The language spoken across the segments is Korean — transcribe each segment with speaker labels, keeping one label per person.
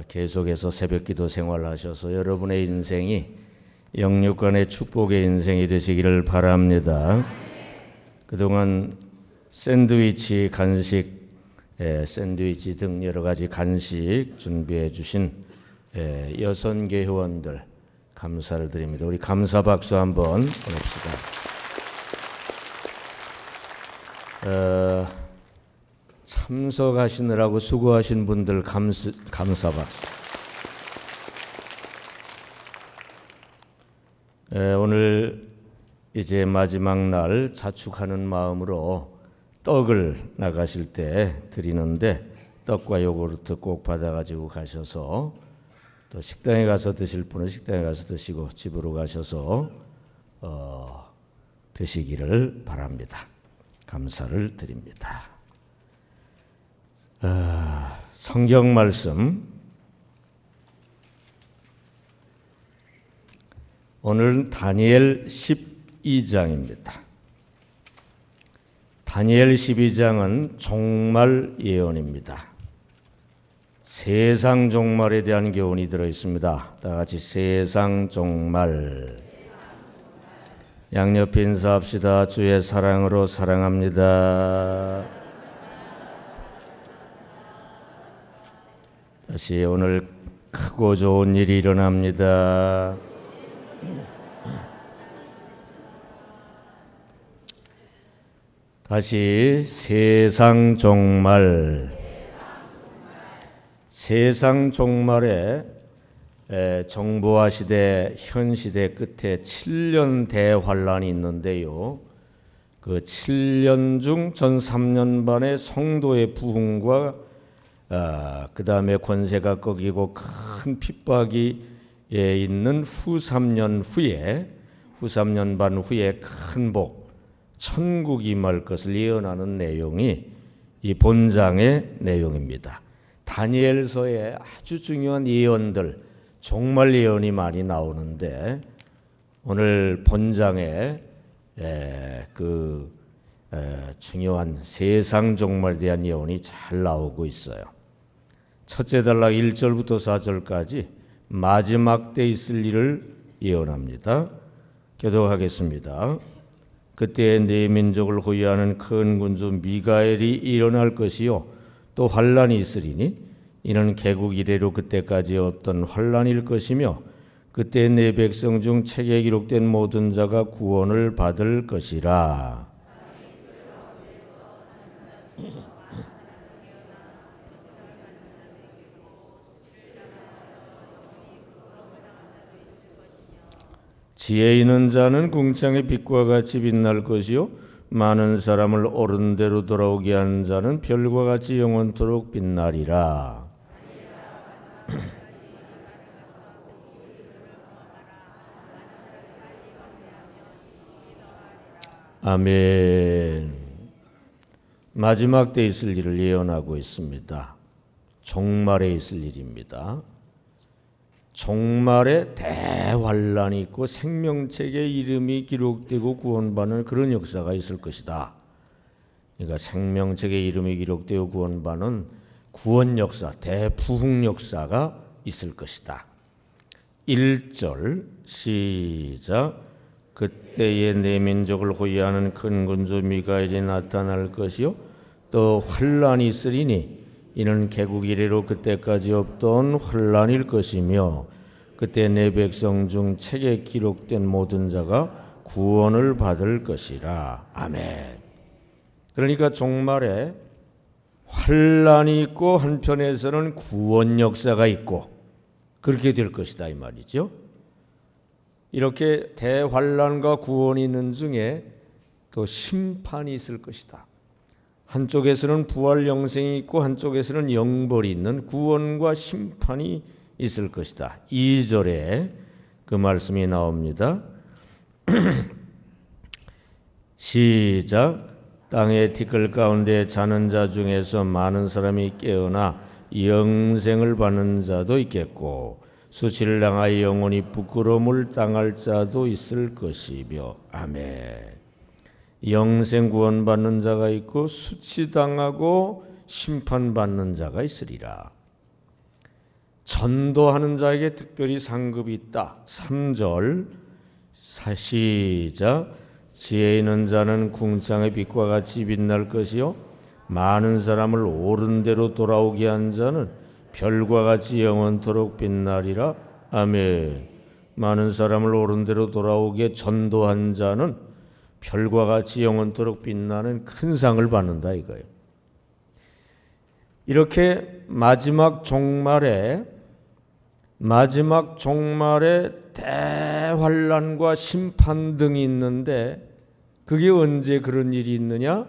Speaker 1: 계속해서 새벽기도 생활하셔서 여러분의 인생이 영육간의 축복의 인생이 되시기를 바랍니다. 그동안 샌드위치, 간식, 샌드위치 등 여러 가지 간식 준비해 주신 여선교 회원들 감사를 드립니다. 우리 감사 박수 한번 보냅시다. 참석하시느라고 수고하신 분들 감사 박수. 오늘 이제 마지막 날 자축하는 마음으로 떡을 나가실 때 드리는데 떡과 요구르트 꼭 받아가지고 가셔서 또 식당에 가서 드실 분은 식당에 가서 드시고 집으로 가셔서 드시기를 바랍니다. 감사를 드립니다. 성경 말씀 오늘은 다니엘 12장입니다. 다니엘 12장은 종말 예언입니다. 세상 종말에 대한 교훈이 들어있습니다. 다 같이 세상 종말. 양옆 인사합시다. 주의 사랑으로 사랑합니다. 다시 오늘 크고 좋은 일이 일어납니다. 다시 세상 종말. 세상 종말에 정보화 시대, 현 시대 끝에 7년 대환란이 있는데요. 그 7년 중 전 3년 반의 성도의 부흥과 그 다음에 권세가 꺾이고 큰 핍박이 있는 후 3년 반 후에 큰 복, 천국이 임할 것을 예언하는 내용이 이 본장의 내용입니다. 다니엘서에 아주 중요한 예언들, 종말 예언이 많이 나오는데 오늘 본장에 중요한 세상 종말에 대한 예언이 잘 나오고 있어요. 첫째 단락 1절부터 4절까지 마지막 때 있을 일을 예언합니다. 교독하겠습니다. 그때 네 민족을 호위하는 큰 군주 미가엘이 일어날 것이요 또 환란이 있으리니 이는 개국 이래로 그때까지 없던 환란일 것이며 그때 네 백성 중 책에 기록된 모든 자가 구원을 받을 것이라. 지혜 있는 자는 궁창의 빛과 같이 빛날 것이요 많은 사람을 옳은 대로 돌아오게 하는 자는 별과 같이 영원토록 빛나리라. 아멘. 마지막 때 있을 일을 예언하고 있습니다. 종말에 있을 일입니다. 종말에 대환란이 있고 생명책에 이름이 기록되고 구원받는 그런 역사가 있을 것이다. 그러니까 생명책에 이름이 기록되고 구원받는 구원 역사, 대부흥 역사가 있을 것이다. 1절 시작. 그때에 내 민족을 호위하는 큰 군주 미가엘이 나타날 것이요 또 환란이 있으리니 이는 개국 이래로 그때까지 없던 환란일 것이며 그때 내 백성 중 책에 기록된 모든 자가 구원을 받을 것이라. 아멘. 그러니까 종말에 환란이 있고 한편에서는 구원 역사가 있고 그렇게 될 것이다 이 말이죠. 이렇게 대환란과 구원이 있는 중에 또 심판이 있을 것이다. 한쪽에서는 부활 영생이 있고 한쪽에서는 영벌이 있는 구원과 심판이 있을 것이다. 2절에 그 말씀이 나옵니다. 시작. 땅의 티끌 가운데 자는 자 중에서 많은 사람이 깨어나 영생을 받는 자도 있겠고 수치를 당하여 영원히 부끄러움을 당할 자도 있을 것이며. 아멘. 영생 구원받는 자가 있고 수치당하고 심판받는 자가 있으리라. 전도하는 자에게 특별히 상급이 있다. 3절 시작. 지혜 있는 자는 궁창의 빛과 같이 빛날 것이요 많은 사람을 옳은 대로 돌아오게 한 자는 별과 같이 영원토록 빛나리라. 아멘. 많은 사람을 옳은 대로 돌아오게 전도한 자는 별과 같이 영원토록 빛나는 큰 상을 받는다 이거예요. 이렇게 마지막 종말에 대환란과 심판 등이 있는데 그게 언제 그런 일이 있느냐?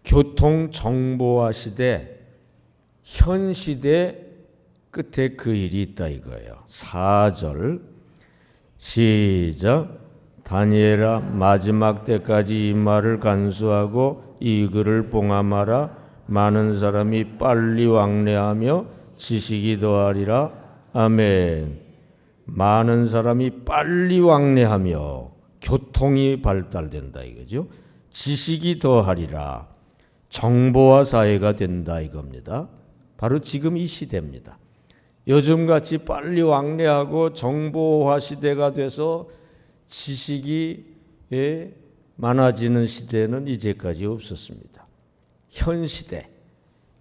Speaker 1: 교통정보화 시대, 현 시대 끝에 그 일이 있다 이거예요. 4절 시작. 다니엘아 마지막 때까지 이 말을 간수하고 이 글을 봉함하라. 많은 사람이 빨리 왕래하며 지식이 더하리라. 아멘. 많은 사람이 빨리 왕래하며 교통이 발달된다 이거죠. 지식이 더하리라. 정보화 사회가 된다 이겁니다. 바로 지금 이 시대입니다. 요즘같이 빨리 왕래하고 정보화 시대가 돼서 지식이 많아지는 시대는 이제까지 없었습니다. 현 시대,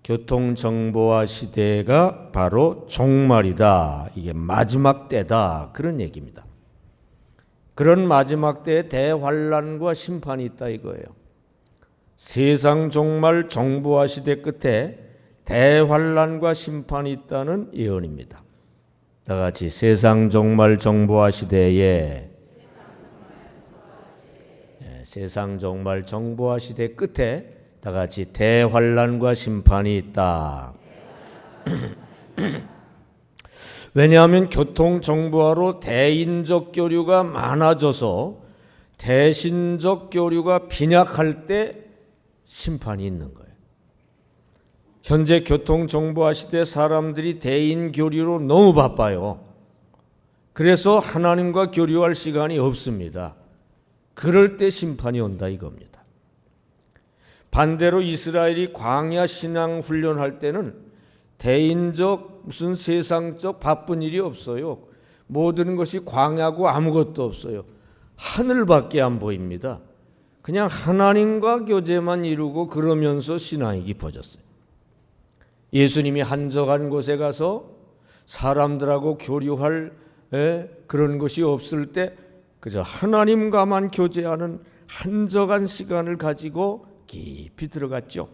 Speaker 1: 교통정보화 시대가 바로 종말이다. 이게 마지막 때다. 그런 얘기입니다. 그런 마지막 때에 대환란과 심판이 있다 이거예요. 세상 종말 정보화 시대 끝에 대환란과 심판이 있다는 예언입니다. 다 같이 세상 종말 정보화 시대에 세상 종말 정보화 시대 끝에 다 같이 대환란과 심판이 있다. 왜냐하면 교통정보화로 대인적 교류가 많아져서 대신적 교류가 빈약할 때 심판이 있는 거예요. 현재 교통정보화 시대 사람들이 대인 교류로 너무 바빠요. 그래서 하나님과 교류할 시간이 없습니다. 그럴 때 심판이 온다 이겁니다. 반대로 이스라엘이 광야 신앙 훈련할 때는 대인적 무슨 세상적 바쁜 일이 없어요. 모든 것이 광야고 아무것도 없어요. 하늘밖에 안 보입니다. 그냥 하나님과 교제만 이루고 그러면서 신앙이 깊어졌어요. 예수님이 한적한 곳에 가서 사람들하고 교류할 그런 것이 없을 때 그저 하나님과만 교제하는 한적한 시간을 가지고 깊이 들어갔죠.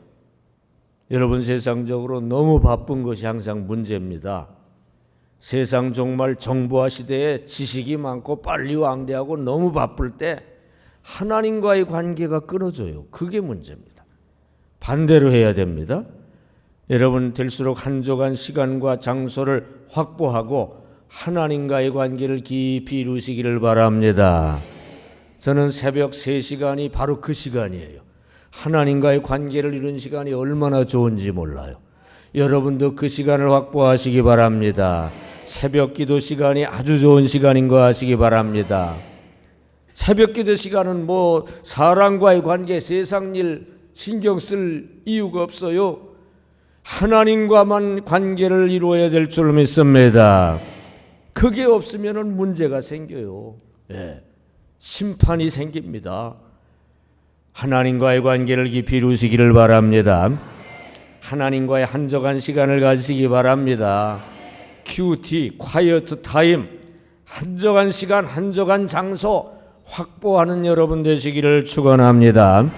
Speaker 1: 여러분 세상적으로 너무 바쁜 것이 항상 문제입니다. 세상 정말 정보화 시대에 지식이 많고 빨리 왕래하고 너무 바쁠 때 하나님과의 관계가 끊어져요. 그게 문제입니다. 반대로 해야 됩니다. 여러분 될수록 한적한 시간과 장소를 확보하고 하나님과의 관계를 깊이 이루시기를 바랍니다. 저는 새벽 3시간이 바로 그 시간이에요. 하나님과의 관계를 이룬 시간이 얼마나 좋은지 몰라요. 여러분도 그 시간을 확보하시기 바랍니다. 새벽 기도 시간이 아주 좋은 시간인 거 아시기 바랍니다. 새벽 기도 시간은 뭐 사람과의 관계, 세상 일 신경 쓸 이유가 없어요. 하나님과만 관계를 이루어야 될 줄 믿습니다. 그게 없으면 문제가 생겨요. 심판이 생깁니다. 하나님과의 관계를 깊이 이루시기를 바랍니다. 하나님과의 한적한 시간을 가지시기 바랍니다. QT, quiet time, 한적한 시간, 한적한 장소 확보하는 여러분 되시기를 축원합니다.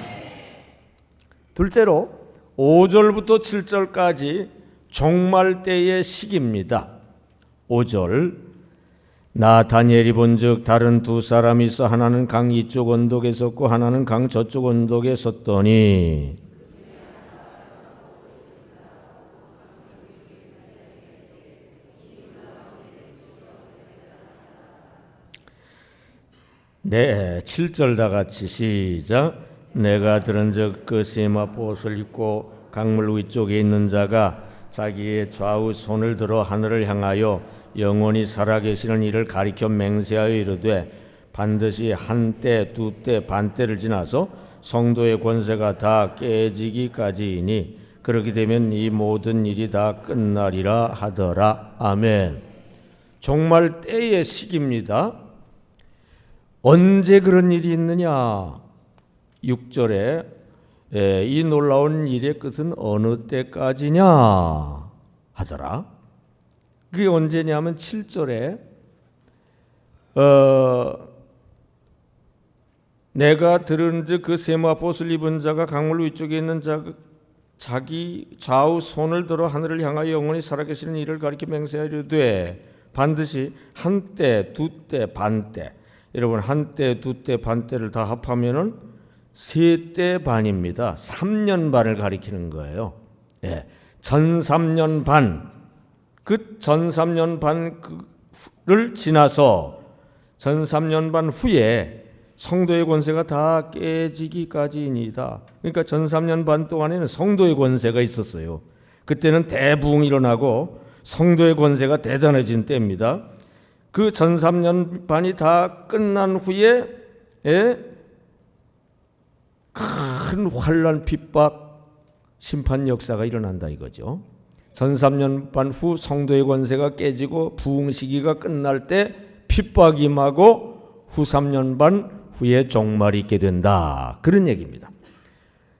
Speaker 1: 둘째로 5절부터 7절까지 종말 때의 시기입니다. 5절 나 다니엘이 본즉 다른 두 사람이 있어 하나는 강 이쪽 언덕에 섰고 하나는 강 저쪽 언덕에 섰더니 네, 7절 다 같이 시작. 내가 들은즉 그 세마포옷을 입고 강물 위쪽에 있는 자가 자기의 좌우 손을 들어 하늘을 향하여 영원히 살아계시는 이를 가리켜 맹세하여 이르되 반드시 한때 두때 반때를 지나서 성도의 권세가 다 깨지기까지이니 그렇게 되면 이 모든 일이 다 끝나리라 하더라. 아멘. 종말 때의 시기입니다. 언제 그런 일이 있느냐? 6절에 이 놀라운 일의 끝은 어느 때까지냐 하더라. 그게 언제냐면 7절에 내가 들은즉 그 세마포 옷을 입은 자가 강물 위쪽에 있는 자기 좌우 손을 들어 하늘을 향하여 영원히 살아계시는 이를 가리켜 맹세하려되 반드시 한때 두때 반때, 여러분 한때 두때 반때를 다 합하면은 3때 반입니다. 3년 반을 가리키는 거예요. 예, 전 3년 반, 그 전 3년 반을 지나서 전 3년 반 후에 성도의 권세가 다 깨지기까지입니다. 그러니까 전 3년 반 동안에는 성도의 권세가 있었어요. 그때는 대부흥이 일어나고 성도의 권세가 대단해진 때입니다. 그 전 3년 반이 다 끝난 후에 큰 환난, 핍박, 심판 역사가 일어난다 이거죠. 전 3년 반 후 성도의 권세가 깨지고 부흥 시기가 끝날 때 핍박이 임하고 후 3년 반 후에 종말이 있게 된다. 그런 얘기입니다.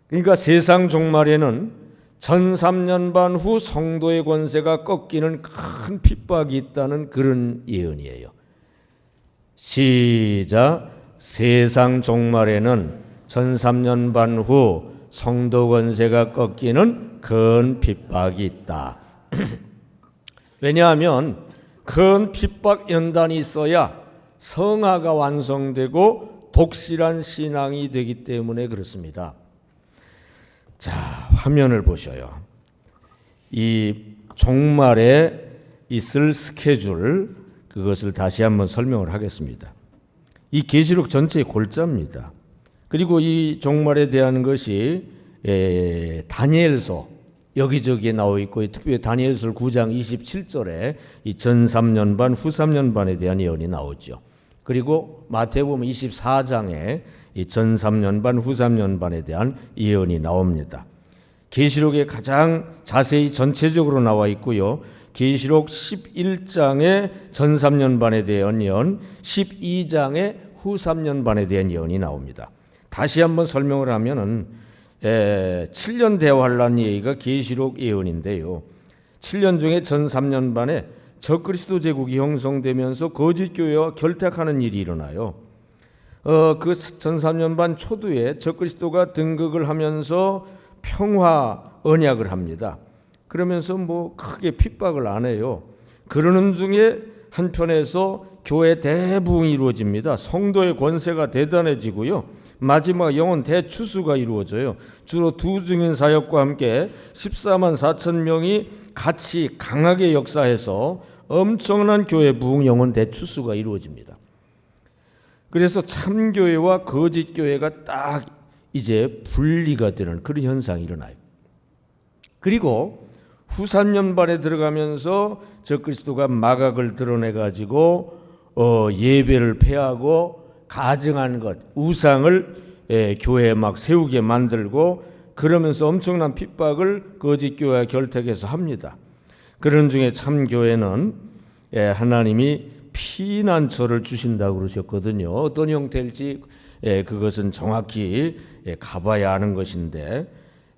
Speaker 1: 그러니까 세상 종말에는 전 3년 반 후 성도의 권세가 꺾이는 큰 핍박이 있다는 그런 예언이에요. 시작. 세상 종말에는 전 3년 반 후 성도 권세가 꺾이는 큰 핍박이 있다. 왜냐하면 큰 핍박 연단이 있어야 성화가 완성되고 독실한 신앙이 되기 때문에 그렇습니다. 자, 화면을 보셔요. 이 종말에 있을 스케줄, 그것을 다시 한번 설명을 하겠습니다. 이 계시록 전체의 골자입니다. 그리고 이 종말에 대한 것이 다니엘서 여기저기에 나와 있고, 특별히 다니엘서 9장 27절에 이 전 3년 반, 후 3년 반에 대한 예언이 나오죠. 그리고 마태복음 24장에 이 전 3년 반, 후 3년 반에 대한 예언이 나옵니다. 계시록에 가장 자세히 전체적으로 나와 있고요. 계시록 11장에 전 3년 반에 대한 예언, 12장에 후 3년 반에 대한 예언이 나옵니다. 다시 한번 설명을 하면은 7년 대환란 얘기가 계시록 예언인데요. 7년 중에 전 3년 반에 적그리스도 제국이 형성되면서 거짓 교회와 결탁하는 일이 일어나요. 그 전 3년 반 초두에 적그리스도가 등극을 하면서 평화 언약을 합니다. 그러면서 뭐 크게 핍박을 안 해요. 그러는 중에 한편에서 교회 대부흥이 이루어집니다. 성도의 권세가 대단해지고요. 마지막 영혼 대추수가 이루어져요. 주로 두 증인 사역과 함께 14만 4천 명이 같이 강하게 역사해서 엄청난 교회 부흥 영혼 대추수가 이루어집니다. 그래서 참교회와 거짓교회가 딱 이제 분리가 되는 그런 현상이 일어나요. 그리고 후 3년 반에 들어가면서 적그리스도가 마각을 드러내가지고 예배를 폐하고 가증한 것, 우상을 교회에 막 세우게 만들고, 그러면서 엄청난 핍박을 거짓교회와 결탁해서 합니다. 그런 중에 참교회는 하나님이 피난처를 주신다고 그러셨거든요. 어떤 형태일지 그것은 정확히 가봐야 하는 것인데,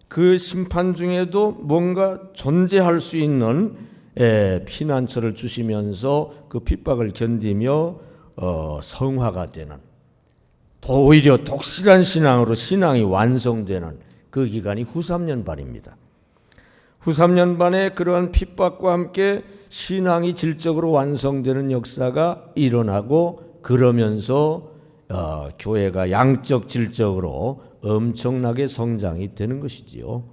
Speaker 1: 그 심판 중에도 뭔가 존재할 수 있는 피난처를 주시면서 그 핍박을 견디며 성화가 되는, 오히려 독실한 신앙으로 신앙이 완성되는 그 기간이 후 3년 반입니다. 후 3년 반에 그러한 핍박과 함께 신앙이 질적으로 완성되는 역사가 일어나고, 그러면서 교회가 양적 질적으로 엄청나게 성장이 되는 것이지요.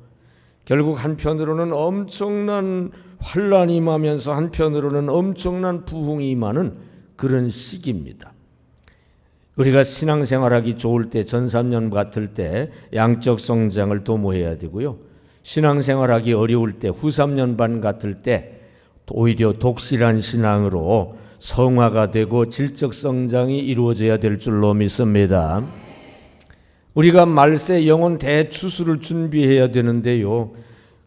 Speaker 1: 결국 한편으로는 엄청난 환란이 임하면서 한편으로는 엄청난 부흥이 임하는 그런 시기입니다. 우리가 신앙생활하기 좋을 때, 전 3년 같을 때 양적 성장을 도모해야 되고요. 신앙생활하기 어려울 때, 후 3년 반 같을 때 오히려 독실한 신앙으로 성화가 되고 질적 성장이 이루어져야 될 줄로 믿습니다. 우리가 말세 영혼 대추수를 준비해야 되는데요.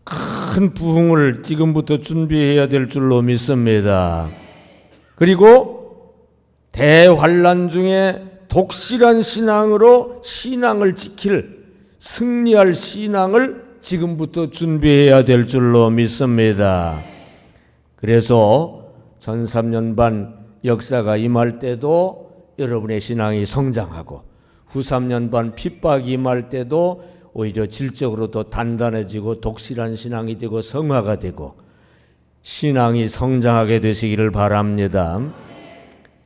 Speaker 1: 큰 부흥을 지금부터 준비해야 될 줄로 믿습니다. 그리고 대환란 중에 독실한 신앙으로 신앙을 지킬 승리할 신앙을 지금부터 준비해야 될 줄로 믿습니다. 그래서 전 3년 반 역사가 임할 때도 여러분의 신앙이 성장하고 후 3년 반 핍박이 임할 때도 오히려 질적으로 더 단단해지고 독실한 신앙이 되고 성화가 되고 신앙이 성장하게 되시기를 바랍니다.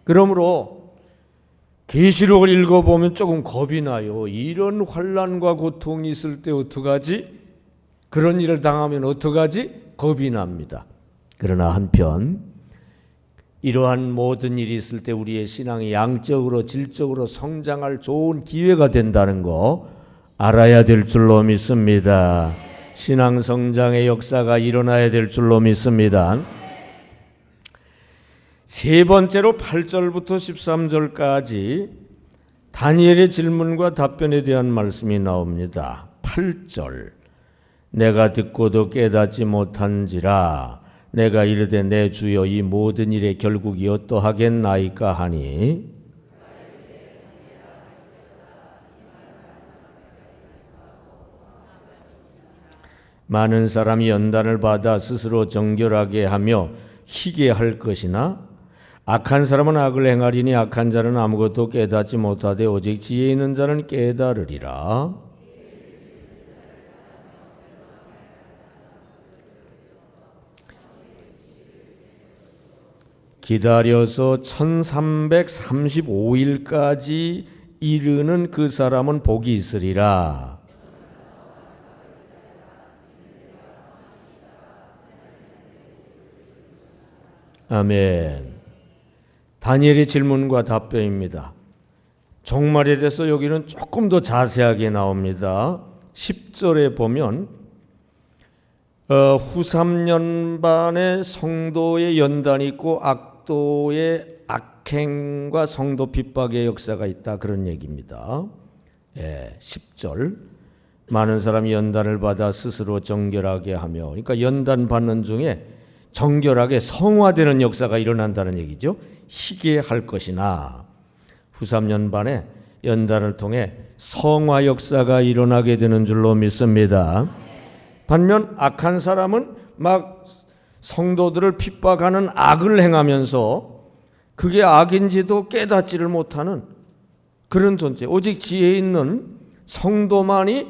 Speaker 1: 그러므로 계시록을 읽어보면 조금 겁이 나요. 이런 환난과 고통이 있을 때 어떡하지? 그런 일을 당하면 어떡하지? 겁이 납니다. 그러나 한편 이러한 모든 일이 있을 때 우리의 신앙이 양적으로 질적으로 성장할 좋은 기회가 된다는 거 알아야 될 줄로 믿습니다. 신앙 성장의 역사가 일어나야 될 줄로 믿습니다. 세 번째로 8절부터 13절까지 다니엘의 질문과 답변에 대한 말씀이 나옵니다. 8절 내가 듣고도 깨닫지 못한지라 내가 이르되 내 주여 이 모든 일의 결국이 어떠하겠나이까 하니 많은 사람이 연단을 받아 스스로 정결하게 하며 희게 할 것이나 악한 사람은 악을 행하리니 악한 자는 아무것도 깨닫지 못하되 오직 지혜 있는 자는 깨달으리라. 기다려서 1335일까지 이르는 그 사람은 복이 있으리라. 아멘. 다니엘의 질문과 답변입니다. 종말에 대해서 여기는 조금 더 자세하게 나옵니다. 10절에 보면 후 3년 반의 성도의 연단이 있고 악도의 악행과 성도 핍박의 역사가 있다, 그런 얘기입니다. 10절 많은 사람이 연단을 받아 스스로 정결하게 하며, 그러니까 연단 받는 중에 정결하게 성화되는 역사가 일어난다는 얘기죠. 희게 할 것이나 후 3년 반에 연단을 통해 성화 역사가 일어나게 되는 줄로 믿습니다. 반면 악한 사람은 막 성도들을 핍박하는 악을 행하면서 그게 악인지도 깨닫지를 못하는 그런 존재, 오직 지혜 있는 성도만이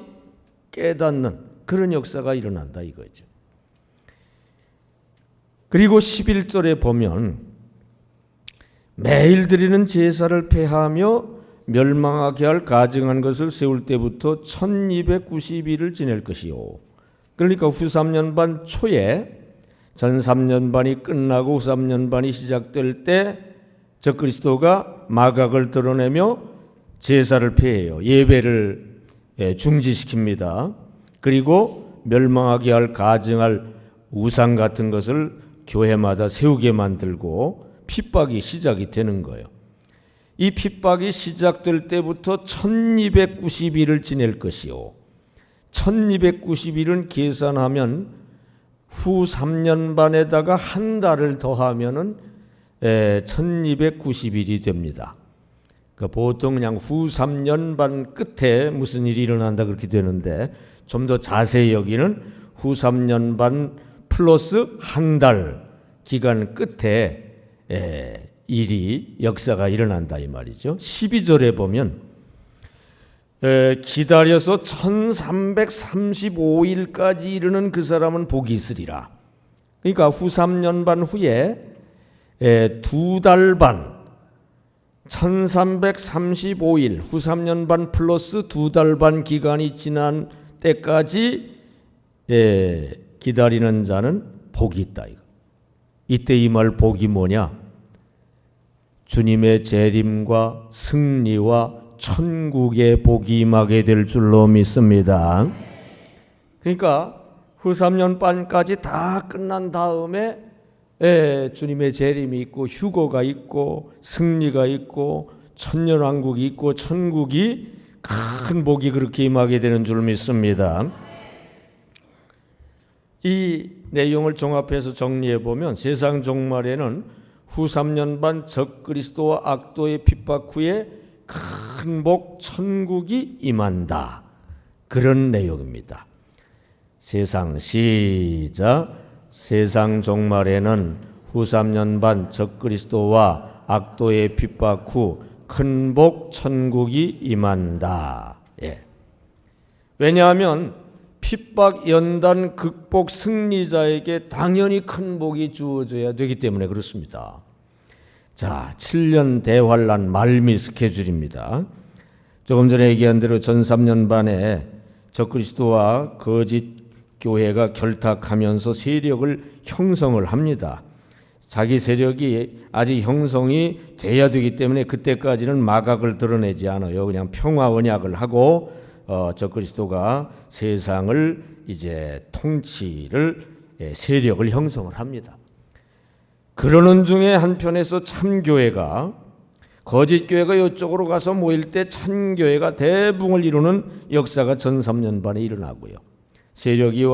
Speaker 1: 깨닫는 그런 역사가 일어난다 이거죠. 그리고 11절에 보면 매일 드리는 제사를 폐하며 멸망하게 할 가증한 것을 세울 때부터 1290일을 지낼 것이요. 그러니까 후 3년 반 초에 전 3년 반이 끝나고 후 3년 반이 시작될 때 적그리스도가 마각을 드러내며 제사를 폐해요. 예배를 중지시킵니다. 그리고 멸망하게 할 가증할 우상 같은 것을 교회마다 세우게 만들고 핍박이 시작이 되는 거예요. 이 핍박이 시작될 때부터 1290일을 지낼 것이요. 1290일은 계산하면 후 3년 반에다가 한 달을 더하면은 1290일이 됩니다. 그러니까 보통 그냥 후 3년 반 끝에 무슨 일이 일어난다 그렇게 되는데 좀 더 자세히 여기는 후 3년 반 플러스 한 달 기간 끝에 일이 역사가 일어난다 이 말이죠. 12절에 보면 기다려서 1335일까지 이르는 그 사람은 복이 있으리라. 그러니까 후 3년 반 후에 두 달 반 1335일 후 3년 반 플러스 두 달 반 기간이 지난 때까지 기다리는 자는 복이 있다 이거. 이때 이 말 복이 뭐냐? 주님의 재림과 승리와 천국의 복이 임하게 될 줄로 믿습니다. 그러니까 후 3년 반까지 다 끝난 다음에 주님의 재림이 있고 휴거가 있고 승리가 있고 천년왕국이 있고 천국이 큰 복이 그렇게 임하게 되는 줄 믿습니다. 이 내용을 종합해서 정리해 보면 세상 종말에는 후 3년 반 적그리스도와 악도의 핍박 후에 큰 복 천국이 임한다. 그런 내용입니다. 시작. 세상 종말에는 후 3년 반 적그리스도와 악도의 핍박 후 큰 복 천국이 임한다. 예. 왜냐하면 핍박 연단 극복 승리자에게 당연히 큰 복이 주어져야 되기 때문에 그렇습니다. 자, 7년 대환란 말미 스케줄입니다. 조금 전에 얘기한 대로 전 3년 반에 적그리스도와 거짓 교회가 결탁하면서 세력을 형성을 합니다. 자기 세력이 아직 형성이 돼야 되기 때문에 그때까지는 마각을 드러내지 않아요. 그냥 평화 언약을 하고 적그리스도가 세상을 이제 통치를 세력을 형성을 합니다. 그러는 중에 한편에서 참교회가 거짓교회가 이쪽으로 가서 모일 때 참교회가 대붕을 이루는 역사가 전 3년 반에 일어나고요. 세력이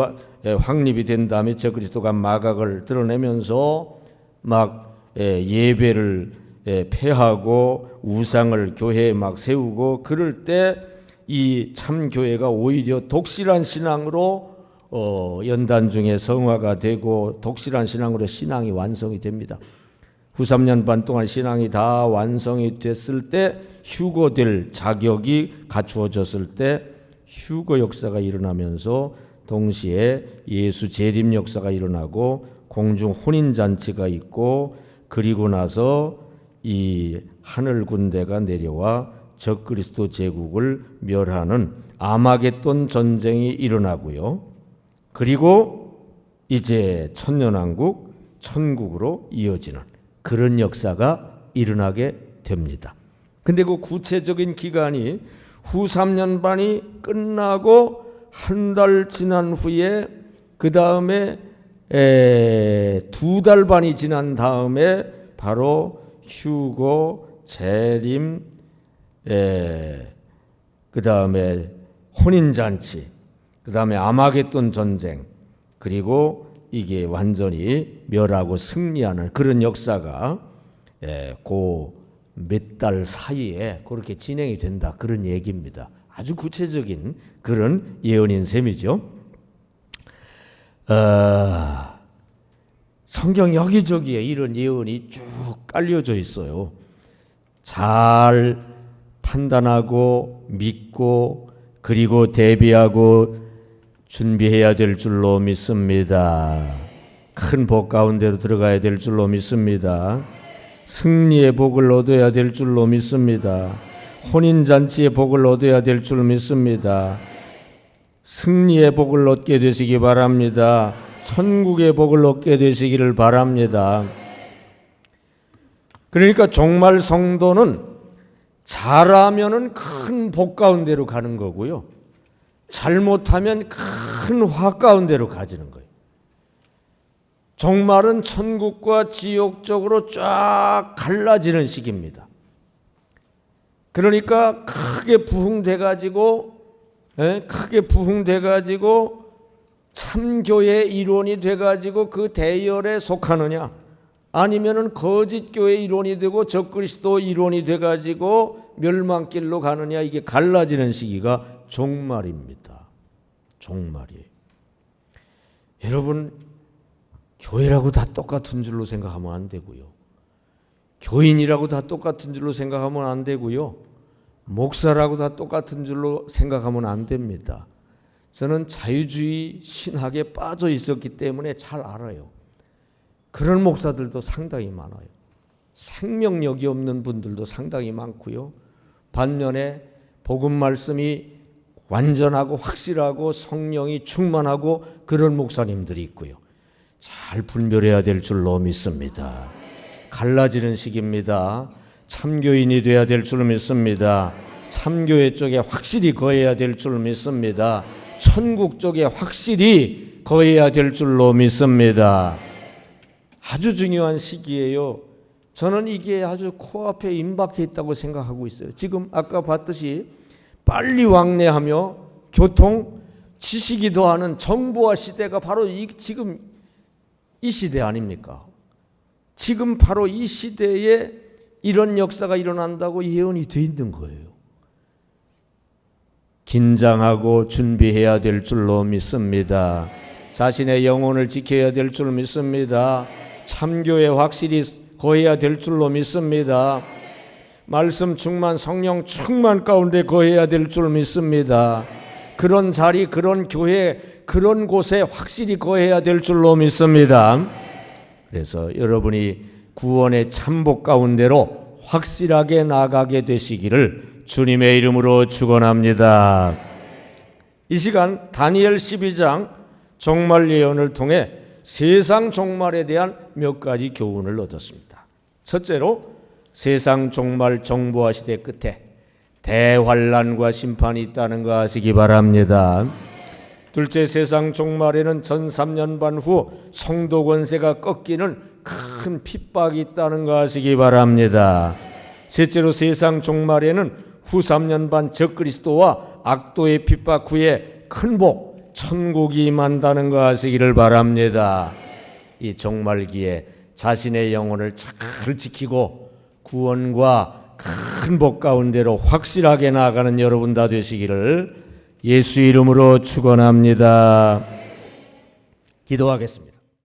Speaker 1: 확립이 된 다음에 적그리스도가 마각을 드러내면서 막 예배를 폐하고 우상을 교회에 막 세우고 그럴 때 이 참교회가 오히려 독실한 신앙으로 연단 중에 성화가 되고 독실한 신앙으로 신앙이 완성이 됩니다. 후 3년 반 동안 신앙이 다 완성이 됐을 때 휴거될 자격이 갖추어졌을 때 휴거 역사가 일어나면서 동시에 예수 재림 역사가 일어나고 공중 혼인잔치가 있고 그리고 나서 이 하늘 군대가 내려와 적그리스도 제국을 멸하는 아마겟돈 전쟁이 일어나고요. 그리고 이제 천년왕국, 천국으로 이어지는 그런 역사가 일어나게 됩니다. 근데 그 구체적인 기간이 후 3년 반이 끝나고 한 달 지난 후에 그 다음에 2달 반이 지난 다음에 바로 휴거, 재림, 그 다음에 혼인잔치, 그 다음에 아마겟돈 전쟁, 그리고 이게 완전히 멸하고 승리하는 그런 역사가 그 몇 달 사이에 그렇게 진행이 된다. 그런 얘기입니다. 아주 구체적인 그런 예언인 셈이죠. 성경 여기저기에 이런 예언이 쭉 깔려져 있어요. 잘 판단하고 믿고 그리고 대비하고 준비해야 될 줄로 믿습니다. 큰 복 가운데로 들어가야 될 줄로 믿습니다. 승리의 복을 얻어야 될 줄로 믿습니다. 혼인잔치의 복을 얻어야 될 줄 믿습니다. 승리의 복을 얻게 되시기 바랍니다. 천국의 복을 얻게 되시기를 바랍니다. 그러니까 종말 성도는 잘하면은 큰 복 가운데로 가는 거고요. 잘못하면 큰 화 가운데로 가지는 거예요. 종말은 천국과 지옥 쪽으로 쫙 갈라지는 시기입니다. 그러니까 크게 부흥돼 가지고 참교회 일원이 돼 가지고 그 대열에 속하느냐, 아니면은 거짓 교회 일원이 되고 적그리스도 일원이 돼 가지고 멸망길로 가느냐, 이게 갈라지는 시기가 종말입니다. 종말이에요. 여러분, 교회라고 다 똑같은 줄로 생각하면 안 되고요. 교인이라고 다 똑같은 줄로 생각하면 안 되고요. 목사라고 다 똑같은 줄로 생각하면 안 됩니다. 저는 자유주의 신학에 빠져 있었기 때문에 잘 알아요. 그런 목사들도 상당히 많아요. 생명력이 없는 분들도 상당히 많고요. 반면에 복음 말씀이 완전하고 확실하고 성령이 충만하고 그런 목사님들이 있고요. 잘 분별해야 될 줄로 믿습니다. 갈라지는 시기입니다. 참교인이 돼야 될 줄 믿습니다. 참교회 쪽에 확실히 거해야 될 줄 믿습니다. 천국 쪽에 확실히 거해야 될 줄로 믿습니다. 아주 중요한 시기예요. 저는 이게 아주 코앞에 임박해 있다고 생각하고 있어요. 지금 아까 봤듯이 빨리 왕래하며 교통, 지식이 더하는 정보화 시대가 바로 지금 이 시대 아닙니까? 지금 바로 이 시대에 이런 역사가 일어난다고 예언이 돼 있는 거예요. 긴장하고 준비해야 될 줄로 믿습니다. 자신의 영혼을 지켜야 될 줄 믿습니다. 참교에 확실히 거해야 될 줄로 믿습니다. 말씀 충만, 성령 충만 가운데 거해야 될 줄 믿습니다. 그런 자리, 그런 교회, 그런 곳에 확실히 거해야 될 줄로 믿습니다. 그래서 여러분이 구원의 참복 가운데로 확실하게 나가게 되시기를 주님의 이름으로 축원합니다. 이 시간 다니엘 12장 종말 예언을 통해 세상 종말에 대한 몇 가지 교훈을 얻었습니다. 첫째로 세상 종말 정보화 시대 끝에 대환란과 심판이 있다는 거 아시기 바랍니다. 둘째, 세상 종말에는 전 3년 반 후 성도 권세가 꺾이는 큰 핍박이 있다는 거 아시기 바랍니다. 셋째로 세상 종말에는 후 3년 반 적그리스도와 악도의 핍박 후에 큰 복, 천국이 임한다는 거 아시기를 바랍니다. 이 종말기에 자신의 영혼을 잘 지키고 구원과 큰 복 가운데로 확실하게 나아가는 여러분 다 되시기를 예수 이름으로 축원합니다. 기도하겠습니다.